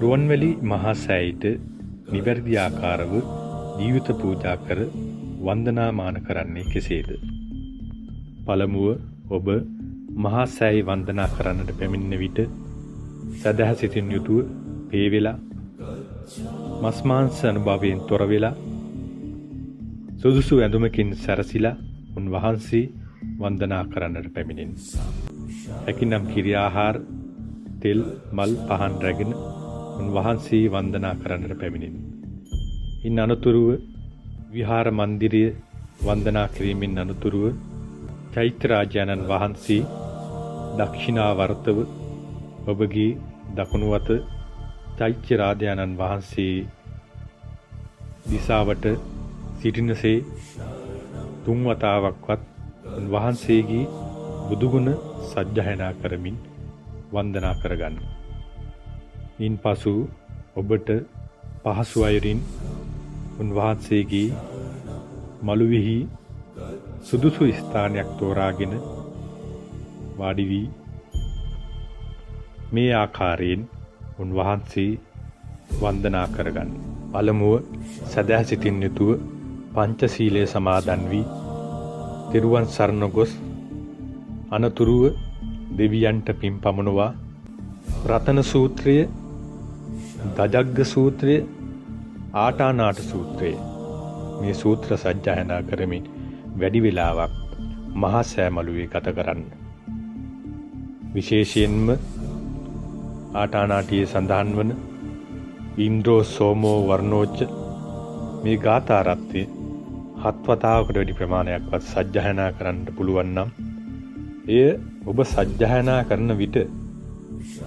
රුවන්වැලි මහා සෑයට නිවැරදි ආකාරව ජීවිත පූජා කර වන්දනාමාන කරන්නේ කෙසේද? පළමුව ඔබ මහා සෑය වන්දනා කරන්නට පැමිණෙන විට සදහ සිතින් යුතුව පේවෙලා මස් මාංශ අනුභවයෙන් තොර වෙලා සුදුසු ඇඳුමකින් සැරසිලා උන්වහන්සේ වන්දනා කරන්නට පැමිණෙන. හැකිනම් කිරි ආහාර තෙල් මල් පහන් රැගෙන උන්වහන්සේ වන්දනා කරන්නට පැමිණෙන. ඉන් අනතුරුව විහාර මන්දිරය වන්දනා කිරීමෙන් අනතුරුව චෛත්‍යරාජානන් වහන්සේ දක්ෂිනාවර්තව ඔබගේ දකුණු අත චෛත්‍යරාජානන් වහන්සේ දිසාවට සිටිනසේ තුන් වතාවක්වත් උන්වහන්සේගේ බුදුගුණ සජ්ජායනා කරමින් වන්දනා කරගන්න. ඉන්පසු ඔබට පහසු අයුරින් උන්වහන්සේගේ මළුවෙහි සුදුසු ස්ථානයක් තෝරාගෙන වාඩි වී මේ ආකාරයෙන් උන්වහන්සේ වන්දනා කරගන්න. පළමුව සදහ සිතින් යුතුව පංචශීලය සමාදන් වී තෙරුවන් සරණ ගොස් අනතුරුව දෙවියන්ට පින් පමුණවා රතන සූත්‍රය, දජග්ග සූත්‍රය, ආටානාට සූත්‍රය මේ සූත්‍ර සජ්ජායනා කරමින් වැඩි වේලාවක් මහා සෑ මළුවේ ගත කරන්න. විශේෂයෙන්ම ආටානාටියේ සඳහන් වන ඉන්ද්‍රෝ සෝමෝ වර්ණෝච්ච මේ ගාථා රත්නය 7 වතාවකට වැඩි ප්‍රමාණයක්වත් සජ්ජායනා කරන්න පුළුවන් නම් එය ඔබ සජ්ජායනා කරන විට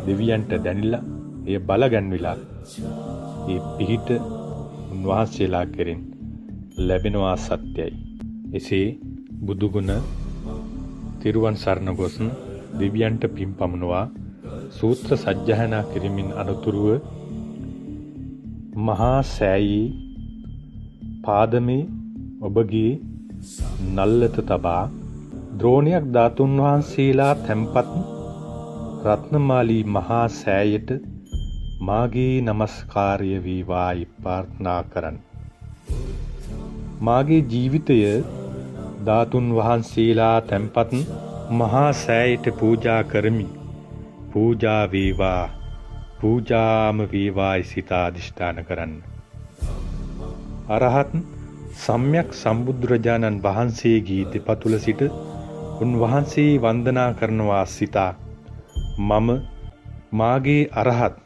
දෙවියන්ට දැනිලා එය බලගන්විලා ඒ පිහිට උන්වහන්සේලා කෙරෙන් ලැබෙනවා සත්‍යයි. එසේ බුදුගුණ තිරුවන් සරණ ගොස් දෙවියන්ට පින් පමුණවා සූත්‍ර සජ්ජායනා කිරීමෙන් අනතුරුව මහා සෑයේ පාදමේ ඔබගේ නල්ලත තබා ද්‍රෝණයක් ධාතුන් වහන්සේලා තැන්පත් රත්නමාලී මහා සෑයට මාගේ නමස්කාරය වේවායි ප්‍රාර්ථනා කරන්න. මාගේ ජීවිතය ධාතුන් වහන්සේලා තැන්පත් මහා සෑයට පූජා කරමි. පූජා වේවා, පූජාම වේවායි සිතා අධිෂ්ඨාන කරන්න. අරහත් සම්්‍යක් සම්බුදුරජාණන් වහන්සේගේ දෙපතුල සිට උන්වහන්සේ වන්දනා කරනවා සිතා මම මාගේ අරහත්